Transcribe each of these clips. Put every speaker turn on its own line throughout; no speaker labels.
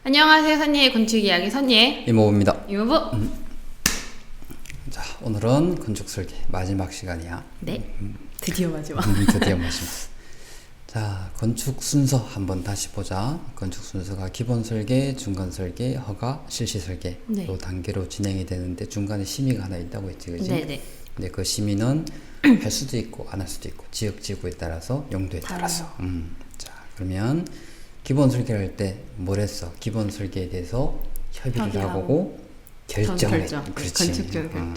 안녕하세요. 선예의 건축 이야기 선예
이모부입니다.
이모부.
자, 오늘은 건축 설계 마지막 시간이야.
네. 드디어 마지막.
드디어 마지막. 자, 건축 순서 한번 다시 보자. 건축 순서가 기본 설계, 중간 설계, 허가, 실시 설계
네.
요 단계로 진행이 되는데 중간에 심의가 하나 있다고 했지, 그지?
네네.
근데 그 심의는 할 수도 있고 안 할 수도 있고 지역 지구에 따라서 용도에 따라서. 자, 그러면 기본 설계를 할 때 뭘 했어? 기본 설계에 대해서 협의를
협의하고
하고 결정을
결정.
했. 그렇지.
건축적 결정.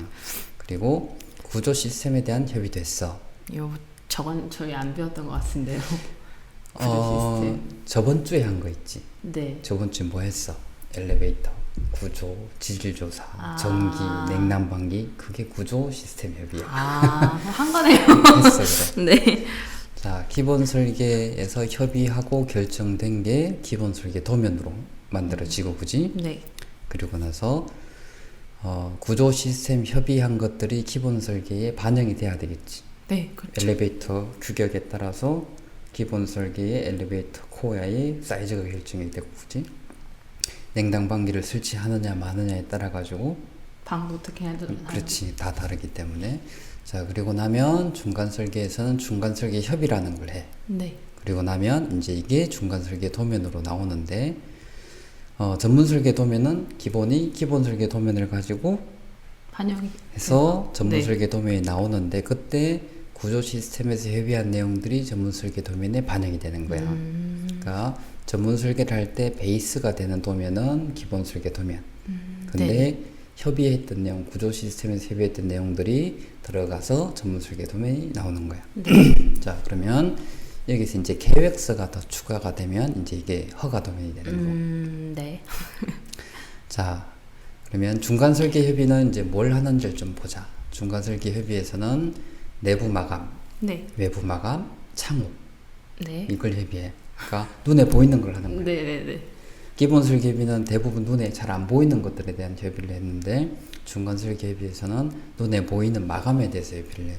그리고 구조 시스템에 대한 협의도 했어.
이거 저건 저희 안 배웠던 것 같은데요. 구조 시스템.
저번 주에 한 거 있지.
네.
저번 주에 뭐 했어? 엘리베이터, 구조, 지질조사,
아.
전기, 냉난방기, 그게 구조 시스템 협의야.
한 거네요.
했어, 그래.
네.
자, 기본 설계에서 협의하고 결정된 게 기본 설계 도면으로 만들어지고, 그지?
네.
그리고 나서 구조 시스템 협의한 것들이 기본 설계에 반영이 돼야 되겠지.
네. 그렇죠.
엘리베이터 규격에 따라서 기본 설계의 엘리베이터 코어의 사이즈가 결정이 되고, 그지? 냉난방기를 설치하느냐 마느냐에 따라 가지고
방도 어떻게 해야 되나?
그렇지, 다 다르기 때문에. 자, 그리고 나면 중간 설계에서는 중간 설계 협의라는 걸 해.
네.
그리고 나면 이제 이게 중간 설계 도면으로 나오는데, 전문 설계 도면은 기본 설계 도면을 가지고
반영이
해서 전문
네.
설계 도면이 나오는데, 그때 구조 시스템에서 협의한 내용들이 전문 설계 도면에 반영이 되는 거야. 그러니까 전문 설계를 할 때 베이스가 되는 도면은 기본 설계 도면. 근데
네.
협의했던 내용, 구조 시스템에서 협의했던 내용들이 들어가서 전문 설계 도면이 나오는 거야. 자, 그러면 여기서 이제 계획서가 더 추가가 되면 이제 이게 허가 도면이 되는 거고.
네.
자, 그러면 중간 설계 협의는 이제 뭘 하는지를 좀 보자. 중간 설계 협의에서는 내부 마감,
네.
외부 마감, 창호
네.
이걸 협의해. 그러니까 눈에 보이는 걸 하는 거야.
네네네.
기본 설계 협의는 대부분 눈에 잘 안 보이는 것들에 대한 협의를 했는데, 중간 설계 협의에서는 눈에 보이는 마감에 대해서 협의를 해.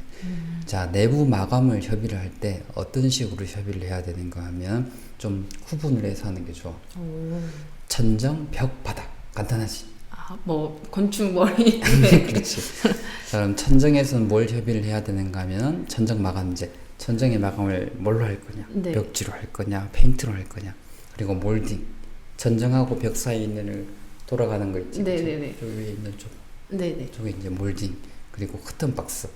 자, 내부 마감을 협의를 할 때 어떤 식으로 협의를 해야 되는가 하면 좀 구분을 해서 하는 게 좋아.
오.
천정, 벽, 바닥. 간단하지?
뭐 건축 머리.
그렇지. 자, 그럼 천정에서는 뭘 협의를 해야 되는가 하면 천정 마감재. 천정의 마감을 뭘로 할 거냐?
네.
벽지로 할 거냐? 페인트로 할 거냐? 그리고 몰딩. 천정하고 벽 사이에 있는 돌아가는 거 있지?
네네네.
저기 위에 있는 쪽.
네네.
저게 이제 몰딩. 그리고 커튼 박스.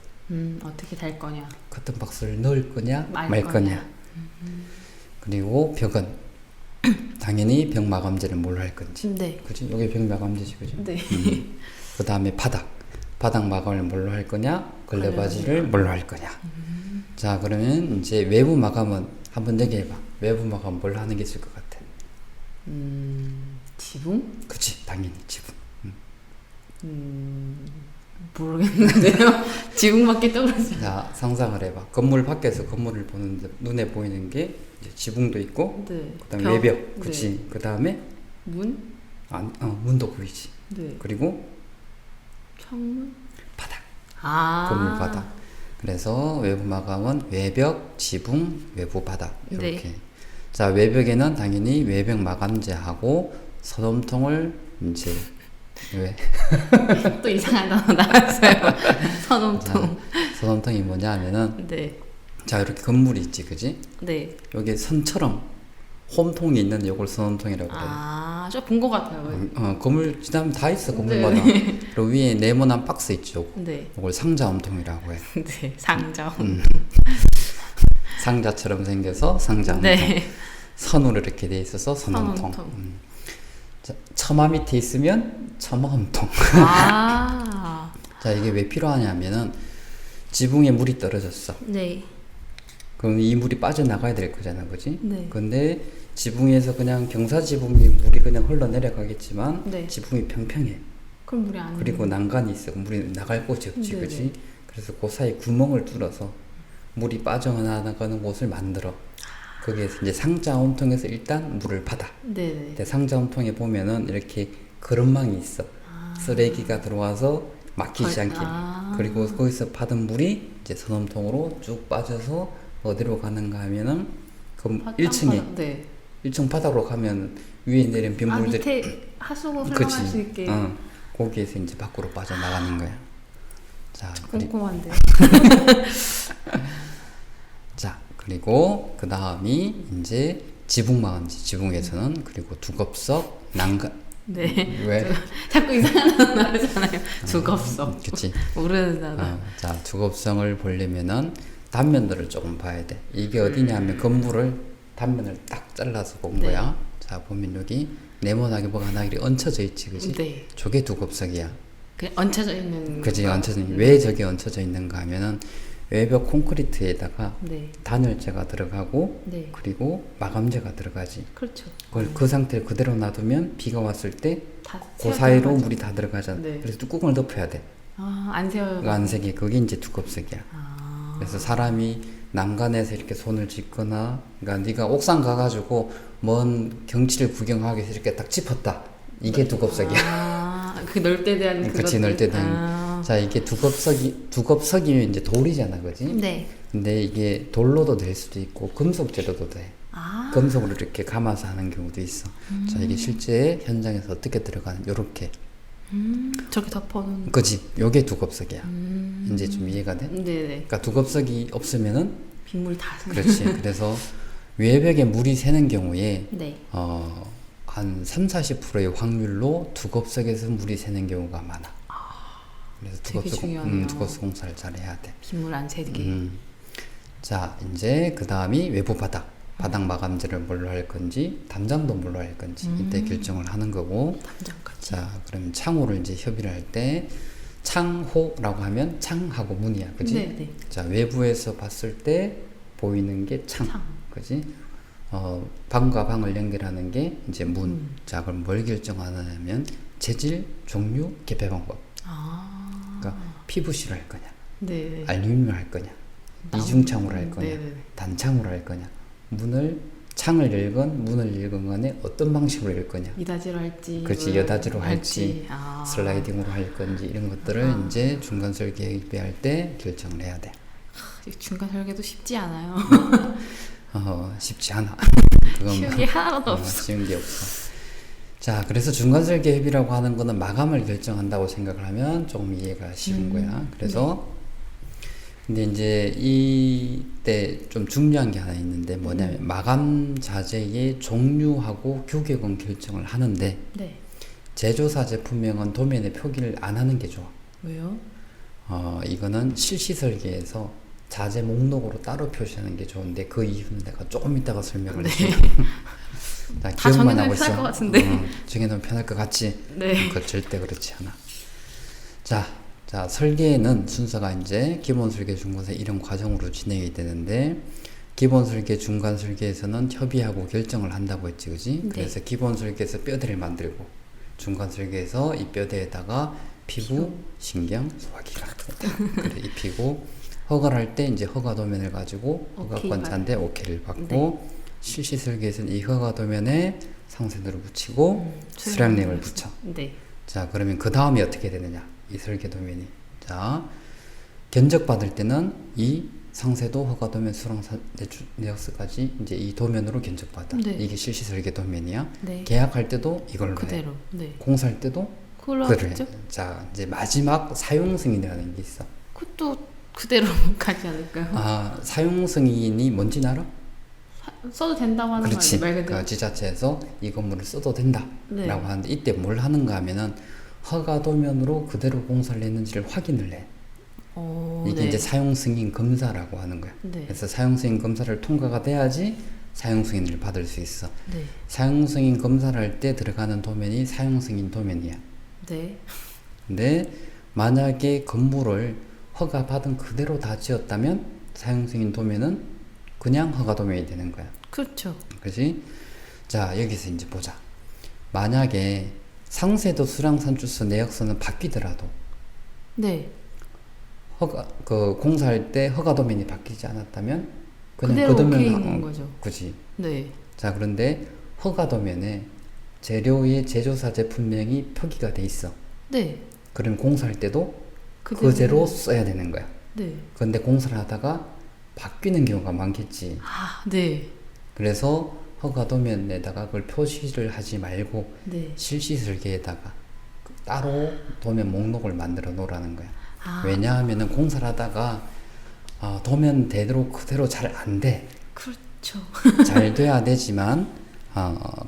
어떻게 될 거냐?
커튼 박스를 넣을 거냐?
말
말
거냐.
거냐? 그리고 벽은 당연히 벽 마감재를 뭘로 할 건지.
네.
그지? 이게 벽 마감재지, 그지?
네.
그 다음에 바닥. 바닥 마감을 뭘로 할 거냐? 걸레바지를 뭘로 할 거냐? 자, 그러면 이제 외부 마감은 한번 얘기해봐. 외부 마감 뭘로 하는 게 있을 것 같아?
지붕?
그치, 당연히 지붕.
모르겠는데요. 지붕밖에 떠오르지.
자, 상상을 해봐. 건물 밖에서 건물을 보는데 눈에 보이는 게 이제 지붕도 있고,
네.
그다음에
벽.
외벽, 그치.
네.
그다음에
문?
문도 보이지.
네.
그리고
창문?
바닥,
아.
건물 바닥. 그래서 외부 마감은 외벽, 지붕, 외부 바닥 이렇게.
네.
자, 외벽에는 당연히 외벽 마감재하고 선홈통을 이제 왜?
또 이상한 단어 나왔어요. 선홈통.
선홈통이 뭐냐 하면은,
네.
자, 이렇게 건물이 있지, 그지?
네.
여기 선처럼 홈통이 있는 요걸 선홈통이라고 그래.
저 본 것 같아요.
건물 지나면 다 있어, 건물마다.
네.
그리고 위에 네모난 박스 있죠.
네.
요걸 상자홈통이라고 해.
네. 상자.
상자처럼 생겨서 상자홈통.
네.
선으로 이렇게 돼 있어서 선홈통.
선홈통.
자, 처마 밑에 있으면 처마홈통.
아.
자, 이게 왜 필요하냐면은 지붕에 물이 떨어졌어.
네.
그럼 이 물이 빠져나가야 될 거잖아, 그지?
네.
근데 지붕에서 그냥 경사 지붕이 물이 그냥 흘러내려가겠지만,
네.
지붕이 평평해.
그럼 물이 안.
그리고 난간이 있어. 물이 나갈 곳이 없지,
네네.
그지? 그래서 그 사이 구멍을 뚫어서 물이 빠져나가는 곳을 만들어. 거기에서 이제 상자 홈통에서 일단 물을 받아.
네네.
근데 상자 홈통에 보면은 이렇게 그릇망이 있어. 쓰레기가 들어와서 막히지 않게. 그리고 거기서 받은 물이 이제 선홈통으로 쭉 빠져서 어디로 가는가 하면은 그 1층에
네.
1층 바닥으로 가면 위에 내린
아,
빗물들이
밑에 하수구 흘러갈 수 있게.
거기에서 이제 밖으로 빠져나가는 거야. 자,
꼼꼼한데.
자, 그리고 그 다음이 이제 지붕망원지, 지붕에서는 그리고 두껍석, 난간.
네.
왜?
자꾸 이상한 단어 나오잖아요. 두껍석.
그치.
모르는 단어.
자, 두껍성을 보려면은 단면들을 조금 봐야 돼. 이게 어디냐면 건물을 단면을 딱 잘라서 본
네.
거야. 자, 보면 여기 네모나게 뭐가 하나 이렇게 얹혀져 있지, 그지?
네.
저게 두껍석이야.
그냥 얹혀져 있는.
그지?
거.
얹혀져 있는. 왜 저게 얹혀져 있는가 하면은 외벽 콘크리트에다가
네.
단열재가 들어가고
네.
그리고 마감재가 들어가지.
그렇죠.
그걸 그 상태를 그대로 놔두면 비가 왔을 때
다
그
세워져
사이로
들어가죠.
물이 다 들어가잖아.
네.
그래서 뚜껑을 덮어야 돼.
아, 안 세워.
그 안색이 그게 이제 두껍석이야.
아.
그래서 사람이 난간에서 이렇게 손을 짚거나, 그러니까 네가 옥상 가가지고 먼 경치를 구경하기 위해서 이렇게 딱 짚었다. 이게 두껍석이야.
아, 그 넓대 대한 그것.
그치, 넓대 대한.
아.
자, 이게 두껍석이면 이제 돌이잖아, 그지?
네.
근데 이게 돌로도 될 수도 있고 금속 재료도 돼.
아.
금속으로 이렇게 감아서 하는 경우도 있어. 자, 이게 실제 현장에서 어떻게 들어가는 요렇게.
저기 덮어놓은.
그지? 요게 두껍석이야. 이제 좀 이해가 돼?
네네.
그러니까 두껍석이 없으면은
빗물 다.
그렇지. 그래서 외벽에 물이 새는 경우에
네.
한 30-40%의 확률로 두껍석에서 물이 새는 경우가 많아. 그래서
되게 중요하네요.
두껍석 공사를 잘 해야 돼.
빗물 안 새게.
자, 이제 그 다음이 외부 바닥. 바닥 마감재를 뭘로 할 건지, 담장도 뭘로 할 건지 이때 결정을 하는 거고.
담장까지.
자, 그럼 창호를 이제 협의를 할 때 창호라고 하면 창하고 문이야, 그지?
네네.
자, 외부에서 봤을 때 보이는 게 창,
창.
그지? 방과 방을 연결하는 게 이제 문. 자, 그럼 뭘 결정하냐면 재질, 종류, 개폐 방법.
아.
그러니까 PVC로 할 거냐,
네.
알루미늄을 할 거냐, 이중창으로 할 거냐,
네네.
단창으로 할 거냐, 창을 열건 문을 열건 간에 어떤 방식으로 열 거냐.
이다지로 할지.
그렇지, 여다지로 할지,
아.
슬라이딩으로 할 건지 이런 것들을 이제 중간 설계할 때 결정을 해야 돼.
중간 설계도 쉽지 않아요.
쉽지 않아. 그건
쉬운 게 하나도 없어.
쉬운 게 없어. 자, 그래서 중간 설계 협의라고 하는 거는 마감을 결정한다고 생각을 하면 조금 이해가 쉬운 거야. 그래서 근데 이제 이때 좀 중요한 게 하나 있는데 뭐냐면 마감 자재의 종류하고 규격은 결정을 하는데
네.
제조사 제품명은 도면에 표기를 안 하는 게 좋아.
왜요?
이거는 실시 설계에서 자재 목록으로 따로 표시하는 게 좋은데 그 이유는 내가 조금 이따가 설명을
네.
해. 자,
다
기억만
정해놓으면
하고
편할
있어.
것 같은데.
정해놓으면 편할 것 같지?
네.
그 절대 그렇지 않아. 자, 설계는 순서가 이제 기본 설계, 중간 설계 이런 과정으로 진행이 되는데 기본 설계, 중간 설계에서는 협의하고 결정을 한다고 했지, 그지?
네.
그래서 기본 설계에서 뼈대를 만들고 중간 설계에서 이 뼈대에다가 피부, 신경, 소화기가 그래 입히고 허가를 할 때 이제 허가 도면을 가지고 허가권자한테 오케이를 받고
네.
실시 설계에서는 이 허가 도면에 상세도를 붙이고 수량량을 붙여.
네.
자, 그러면 그 다음이 어떻게 되느냐? 이 설계 도면이. 자, 견적 받을 때는 이 상세도, 허가 도면, 수량 내역서까지 이제 이 도면으로 견적 받아.
네.
이게 실시 설계 도면이야.
네.
계약할 때도 이걸로 해.
그대로. 네.
공사할 때도
그걸로
그래.
하겠죠?
자, 이제 마지막 사용 승인이라는 게 있어.
그것도 그대로 가지 않을까요?
사용 승인이 뭔지 알아?
써도 된다고 하는
그렇지.
말 그대로.
그러니까 지자체에서 이 건물을 써도 된다라고
네.
하는데 이때 뭘 하는가 하면은 허가 도면으로 그대로 공사를 했는지를 확인을 해. 이게
네.
이제 사용 승인 검사라고 하는 거야.
네.
그래서 사용 승인 검사를 통과가 돼야지 사용 승인을 받을 수 있어.
네.
사용 승인 검사를 할 때 들어가는 도면이 사용 승인 도면이야.
네.
근데 만약에 건물을 허가 받은 그대로 다 지었다면 사용 승인 도면은 그냥 허가 도면이 되는 거야.
그렇죠.
그지? 자, 여기서 이제 보자. 만약에 상세도 수량산출서 내역서는 바뀌더라도
네.
공사할 때 허가 도면이 바뀌지 않았다면 그냥
그대로
그 도면
오케이 있는 거죠.
그지?
네.
자, 그런데 허가 도면에 재료의 제조사 제품명이 표기가 돼 있어.
네.
그럼 공사할 때도
그대로.
그대로 써야 되는 거야.
네.
그런데 공사를 하다가 바뀌는 경우가 많겠지.
네.
그래서 허가 도면에다가 그걸 표시를 하지 말고
네.
실시 설계에다가 따로 도면 목록을 만들어 놓으라는 거야.
아.
왜냐하면은 공사를 하다가 도면 대로 그대로 잘 안 돼.
그렇죠.
잘 돼야 되지만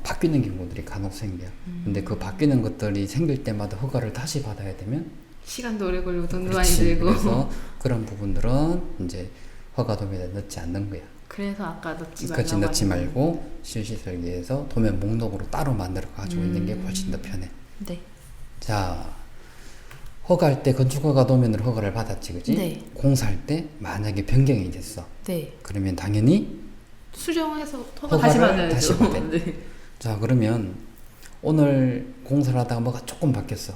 바뀌는 경우들이 간혹 생겨요. 근데 그 바뀌는 것들이 생길 때마다 허가를 다시 받아야 되면
시간도 오래 걸리고 돈도 많이
그렇지.
들고.
그래서 그런 부분들은 이제 허가 도면에 넣지 않는 거야.
그래서 아까 넣지 말라고.
그렇지, 넣지 말고 실시 설계에서 도면 목록으로 따로 만들어 가지고 있는 게 훨씬 더 편해.
네.
자, 허가할 때 건축허가 도면으로 허가를 받았지, 그지?
네.
공사할 때 만약에 변경이 됐어.
네.
그러면 당연히
수정해서 허가 다시
허가를
받아야죠.
다시 받아야
네.
자, 그러면 오늘 공사를 하다가 뭐가 조금 바뀌었어.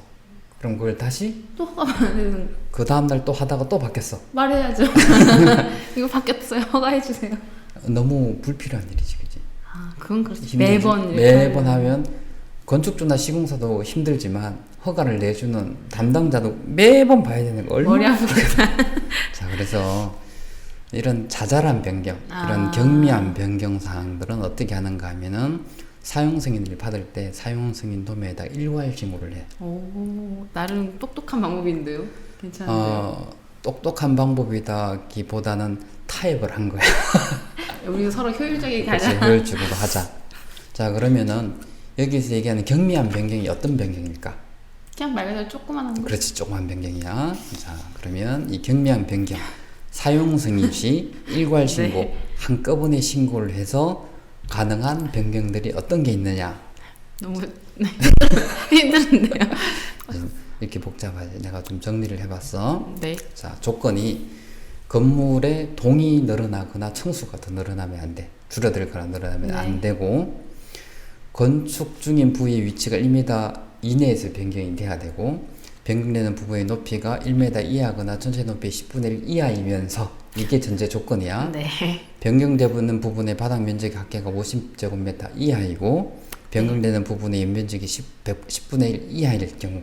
그럼 그걸 다시
또 허가 받는
그 다음날 또 하다가 또 바뀌었어.
말해야죠. 이거 바뀌었어요. 허가해 주세요.
너무 불필요한 일이지, 그지?
아, 그건 그렇지.
힘들지.
매번
매번 하면 건축주나 시공사도 힘들지만 허가를 내주는 담당자도 매번 봐야 되는 거
머리
얼마나
아프겠다.
자, 그래서 이런 자잘한 변경, 이런
아.
경미한 변경 사항들은 어떻게 하는가 하면은 사용 승인을 받을 때 사용 승인 도면에다 일괄 신고를 해.
오, 나름 똑똑한 방법인데요. 괜찮은데요.
똑똑한 방법이다기보다는 타협을 한 거야.
우리 서로 효율적이게
그렇지,
가자.
효율적으로 하자. 자, 그러면은 여기서 얘기하는 경미한 변경이 어떤 변경일까?
그냥 말 그대로 조그만한 거.
그렇지, 조그만 변경이야. 자, 그러면 이 경미한 변경, 사용 승인 시 일괄 신고,
네.
한꺼번에 신고를 해서 가능한 변경들이 어떤 게 있느냐?
너무 힘든데요.
이렇게 복잡하지. 내가 좀 정리를 해봤어.
네.
자, 조건이 건물의 동이 늘어나거나 층수가 더 늘어나면 안 돼. 줄어들거나 늘어나면
네.
안 되고, 건축 중인 부위의 위치가 1m 이내에서 변경이 돼야 되고, 변경되는 부분의 높이가 1m 이하거나 전체 높이 10분의 1 이하이면서 이게 전제 조건이야.
네.
변경되는 부분의 바닥 면적이 합계가 50제곱미터 이하이고 변경되는 부분의 연면적이 10분의 1 이하일 경우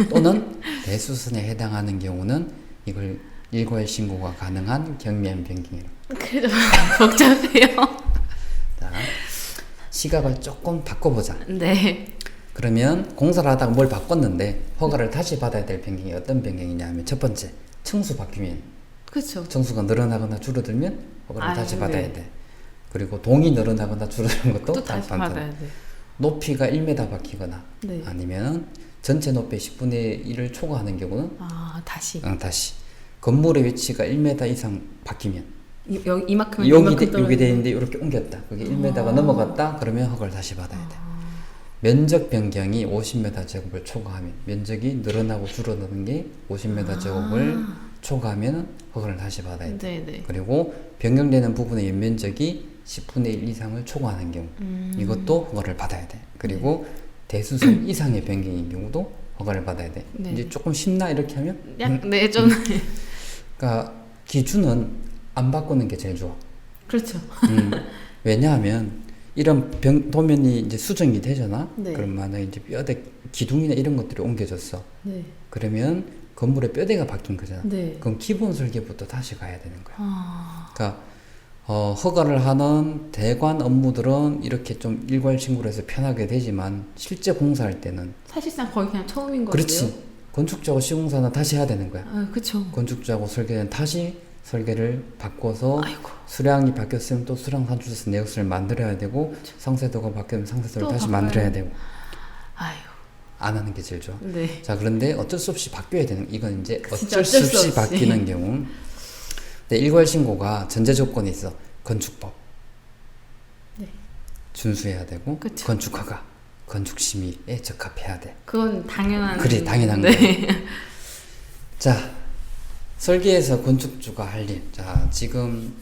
또는 대수선에 해당하는 경우는 이걸 일괄 신고가 가능한 경미한 변경이라.
그래도 복잡해요.
자, 시각을 조금 바꿔보자.
네.
그러면 공사를 하다가 뭘 바꿨는데 허가를 다시 받아야 될 변경이 어떤 변경이냐 하면 첫 번째, 층수 바뀌면
그렇죠.
층수가 늘어나거나 줄어들면 허가를
아유,
다시
네.
받아야 돼. 그리고 동이 늘어나거나 줄어드는 것도
또 다시 받아야 돼.
높이가 1m 바뀌거나
네.
아니면 전체 높이 10분의 1을 초과하는 경우는
아, 다시.
다시 건물의 위치가 1m 이상 바뀌면
여기 이만큼
여기 돼 있는데 이렇게 옮겼다. 그게 1m가 넘어갔다. 그러면 허가를 다시 받아야 돼. 면적 변경이 50m 제곱을 초과하면 면적이 늘어나고 줄어드는 게 50m 제곱을 초과하면 허가를 다시 받아야 돼.
네네.
그리고 변경되는 부분의 연면적이 10분의 1 이상을 초과하는 경우 이것도 허가를 받아야 돼. 그리고 대수선 이상의 변경인 경우도 허가를 받아야 돼.
네.
이제 조금 쉽나 이렇게 하면?
네, 좀.
그러니까 기준은 안 바꾸는 게 제일 좋아.
그렇죠.
왜냐하면 이런 도면이 이제 수정이 되잖아.
네.
그럼 만약에 이제 뼈대 기둥이나 이런 것들이 옮겨졌어.
네.
그러면 건물의 뼈대가 바뀐 거잖아.
네.
그럼 기본 설계부터 다시 가야 되는 거야.
아,
그러니까 허가를 하는 대관 업무들은 이렇게 좀 일괄 신고를 해서 편하게 되지만 실제 공사할 때는
사실상 거의 그냥 처음인 것
그렇지.
같아요.
건축주하고 시공사는 다시 해야 되는 거야.
아, 그렇죠.
건축주하고 설계는 다시 설계를 바꿔서
아이고.
수량이 바뀌었으면 또 수량 산출해서 내역서를 만들어야 되고 상세도가 바뀌면 상세도를
또
다시
바꿔야
만들어야 되고
아유.
안 하는 게 제일 좋아.
네.
자, 그런데 어쩔 수 없이 바뀌어야 되는 이건 이제
진짜
어쩔 수
어쩔 수
없이
없이.
바뀌는 경우. 근데 일괄 신고가 전제 조건이 있어. 건축법
네.
준수해야 되고
그쵸.
건축허가 건축심의에 적합해야 돼.
그건 당연한.
그래, 당연한
네.
거야. 자, 설계에서 건축주가 할 일. 자, 지금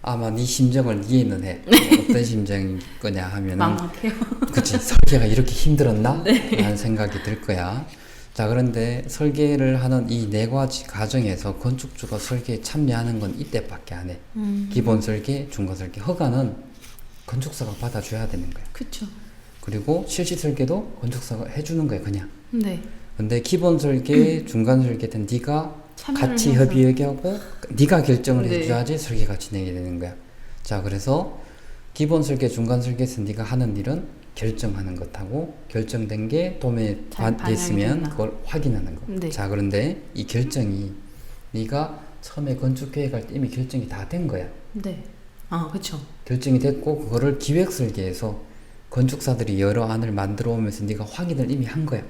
아마 네 심정을 이해는 해. 어떤 심정일 거냐 하면은
막막해요.
그치, 설계가 이렇게 힘들었나? 라는 생각이 들 거야. 자, 그런데 설계를 하는 이 네 가지 과정에서 건축주가 설계에 참여하는 건 이때밖에 안 해. 기본 설계, 중간 설계, 허가는 건축사가 받아줘야 되는 거야.
그쵸.
그리고 실시 설계도 건축사가 해주는 거야, 그냥.
네.
근데 기본 설계, 중간 설계는 네가
참여를
같이
해서.
협의하고 네가 결정을
네.
해줘야지 설계가 진행이 되는 거야. 자, 그래서 기본 설계, 중간 설계에서 네가 하는 일은 결정하는 것하고 결정된 게 도면에
잘
됐으면
반영이 됐나?
그걸 확인하는 거.
네.
자, 그런데 이 결정이 네가 처음에 건축 계획할 때 이미 결정이 다 된 거야.
네. 아, 그렇죠.
결정이 됐고 그거를 기획 설계에서 건축사들이 여러 안을 만들어 오면서 네가 확인을 이미 한 거야.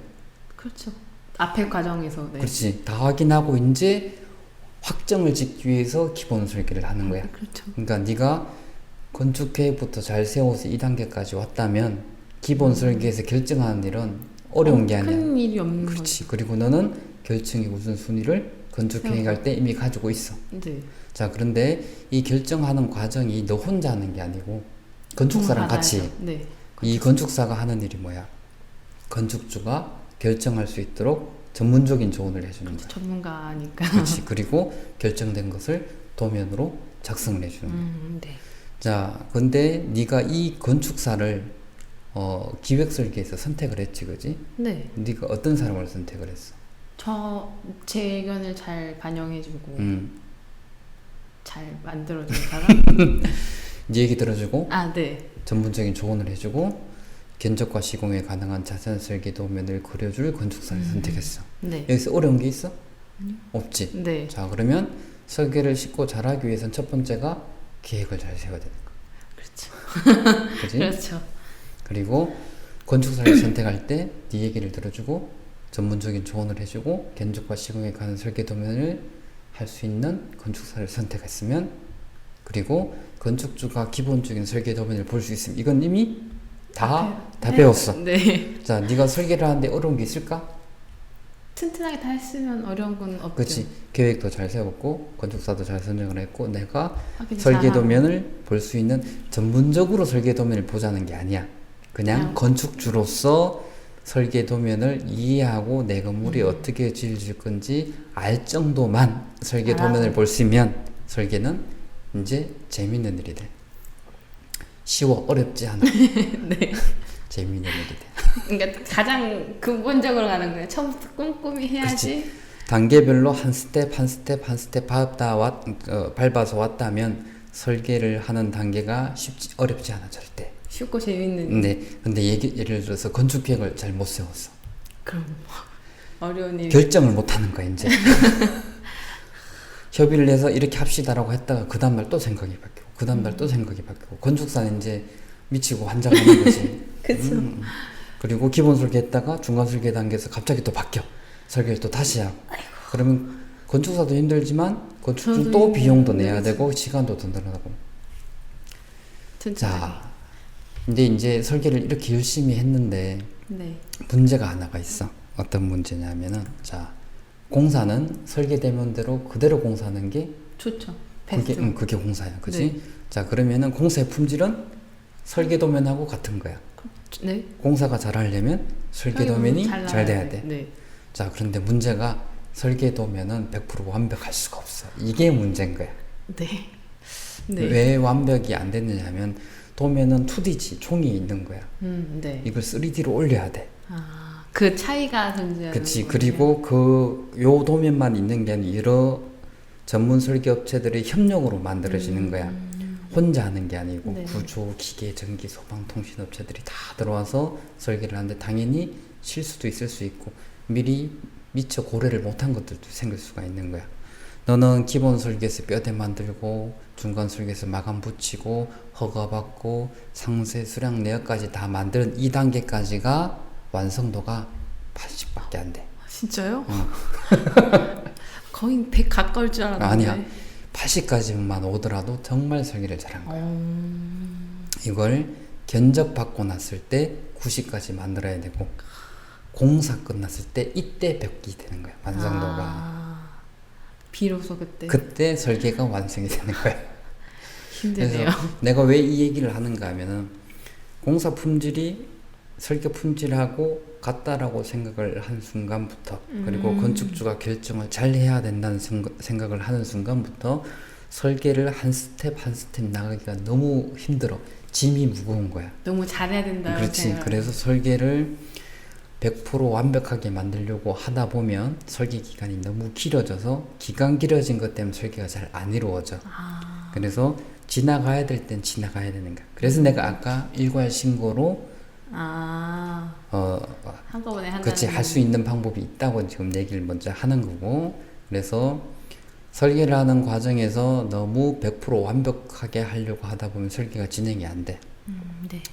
그렇죠. 앞에 과정에서 네.
그렇지. 다 확인하고 이제 확정을 짓기 위해서 기본 설계를 하는 거야.
그렇죠.
그러니까 네가 건축 계획부터 잘 세워서 2단계까지 왔다면 기본 설계에서 결정하는 일은 어려운 게 아니야.
큰 일이 없는 거죠.
그렇지. 그리고 너는 결정의 우선순위를 건축 계획할 때 이미 가지고 있어.
네.
자, 그런데 이 결정하는 과정이 너 혼자 하는 게 아니고 건축사랑 같이
네.
이 건축사가 하는 일이 뭐야? 건축주가 결정할 수 있도록 전문적인 조언을 해주는 거야.
전문가니까.
그렇지. 그리고 결정된 것을 도면으로 작성을 해주는 거야.
네.
자, 근데 네가 이 건축사를 기획 설계에서 선택을 했지, 그지?
네.
네가 어떤 사람을 선택을 했어?
제 의견을 잘 반영해주고 잘 만들어준 사람.
네 얘기 들어주고
아, 네.
전문적인 조언을 해주고 견적과 시공에 가능한 자세한 설계 도면을 그려줄 건축사를 선택했어.
네.
여기서 어려운 게 있어? 없지.
네.
자, 그러면 설계를 쉽고 잘하기 위해선 첫 번째가 계획을 잘 세워야 되는 거야.
그렇죠.
그지?
그렇죠.
그리고 건축사를 선택할 때 네 얘기를 들어주고 전문적인 조언을 해주고 견적과 시공에 관한 설계 도면을 할 수 있는 건축사를 선택했으면, 그리고 건축주가 기본적인 설계 도면을 볼 수 있으면 이건 이미 다 배웠어.
네.
자, 네가 설계를 하는데 어려운 게 있을까?
튼튼하게 다 했으면 어려운 건 없죠.
그렇지. 계획도 잘 세웠고 건축사도 잘 선정을 했고 내가
확인
설계
잘하고.
도면을 볼 수 있는, 전문적으로 설계 도면을 보자는 게 아니야. 그냥 건축주로서 설계 도면을 이해하고 내 건물이 어떻게 지어질 건지 알 정도만 설계 도면을 볼 수 있으면 설계는 이제 재밌는 일이 돼. 쉬워, 어렵지 않아.
네.
재밌는 일이 돼.
그러니까 가장 근본적으로 가는 거예요. 처음부터 꼼꼼히 해야지.
단계별로 한 스텝 한 스텝 한 스텝 밟아서 왔다면 설계를 하는 단계가 어렵지 않아, 절대.
쉽고 재밌는.
네, 근데 예를 들어서 건축 계획을 잘 못 세웠어.
그럼 어려운 일.
결정을 못 하는 거야, 이제. 협의를 해서 이렇게 합시다라고 했다가 그 다음날 또 생각이 바뀌고 그 다음날 또 생각이 바뀌고 건축사는 이제 미치고 환장하는 거지.
그렇죠.
그리고 기본 설계했다가 중간 설계 단계에서 갑자기 또 바뀌어. 설계를 또 다시 하고. 그러면 건축사도 힘들지만 건축주는 또 비용도 내야 되고 시간도 더 늘어나고. 자, 근데 이제 설계를 이렇게 열심히 했는데
네.
문제가 하나가 있어. 어떤 문제냐면은, 자, 공사는 설계되는 대로 그대로 공사하는 게
좋죠.
그게 공사야, 그지?
네.
자, 그러면은 공사의 품질은 설계 도면하고 같은 거야.
네.
공사가 잘하려면 설계 도면이 잘 돼야 돼.
네.
자, 그런데 문제가 설계 도면은 100% 완벽할 수가 없어. 이게 문제인 거야.
네. 네.
왜 완벽이 안 됐느냐 하면 도면은 2D지, 총이 있는 거야.
네.
이걸 3D로 올려야 돼.
아, 그 차이가 존재하는
그치.
거예요.
그리고 요 도면만 있는 게 아니라 여러 전문 설계 업체들의 협력으로 만들어지는 거야. 혼자 하는 게 아니고
네.
구조, 기계, 전기, 소방, 통신 업체들이 다 들어와서 설계를 하는데 당연히 실수도 있을 수 있고 미리 미처 고려를 못한 것들도 생길 수가 있는 거야. 너는 기본 설계에서 뼈대 만들고 중간 설계에서 마감 붙이고 허가받고 상세, 수량, 내역까지 다 만드는 2단계까지가 완성도가 80밖에 안 돼.
진짜요? 거의 100 가까울 줄 알았는데.
아니야. 80까지만 오더라도 정말 설계를 잘한 거야. 이걸 견적받고 났을 때 90까지 만들어야 되고 공사 끝났을 때 이때 100이 되는 거야. 완성도가.
비로소 그때.
그때 설계가 완성이 되는 거야.
힘드네요.
그래서 내가 왜 이 얘기를 하는가 하면은 공사 품질이 설계 품질하고 같다라고 생각을 한 순간부터 그리고 건축주가 결정을 잘 해야 된다는 생각을 하는 순간부터 설계를 한 스텝 한 스텝 나가기가 너무 힘들어. 짐이 무거운 거야.
너무 잘해야 된다.
그렇지. 그래서 설계를 100% 완벽하게 만들려고 하다 보면 설계 기간이 너무 길어져서 기간 길어진 것 때문에 설계가 잘 안 이루어져. 그래서 지나가야 될 땐 지나가야 되는 거야. 그래서 내가 아까 일괄 신고로
한꺼번에 한다는.
그렇지 할 수 있는 방법이 있다고 지금 얘기를 먼저 하는 거고. 그래서 설계를 하는 과정에서 너무 100% 완벽하게 하려고 하다 보면 설계가 진행이 안 돼.
네.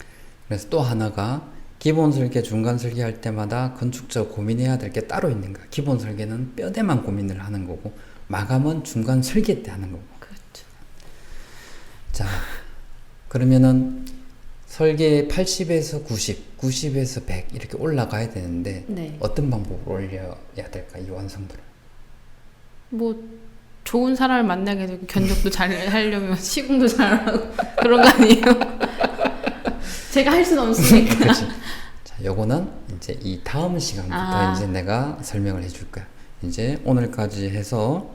그래서 또 하나가 기본 설계, 중간 설계할 때마다 건축적 고민해야 될 게 따로 있는 거야. 기본 설계는 뼈대만 고민을 하는 거고 마감은 중간 설계 때 하는 거고.
그렇죠.
자, 그러면은 설계 80에서 90, 90에서 100 이렇게 올라가야 되는데
네.
어떤 방법으로 올려야 될까? 이 완성도를.
뭐 좋은 사람을 만나게 되고 견적도 잘 하려면 시공도 잘하고 그런 거 아니에요? 제가 할 수는 없으니까.
그렇지. 자, 요거는 이제 이 다음 시간부터 이제 내가 설명을 해줄 거야. 이제 오늘까지 해서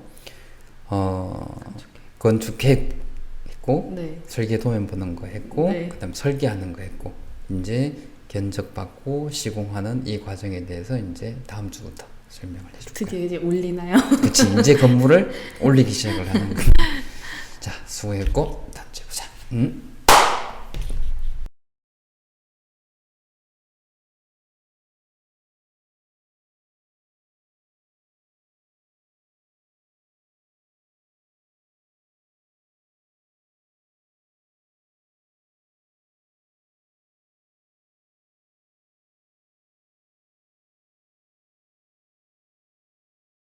건축 계획 했고
네.
설계 도면 보는 거 했고
네.
그다음 설계하는 거 했고 이제 견적 받고 시공하는 이 과정에 대해서 이제 다음 주부터 설명을 해줄 거야.
드디어 이제 올리나요?
그치 이제 건물을 올리기 시작을 하는 거야. 자 수고했고 다음 주에 보자. 응?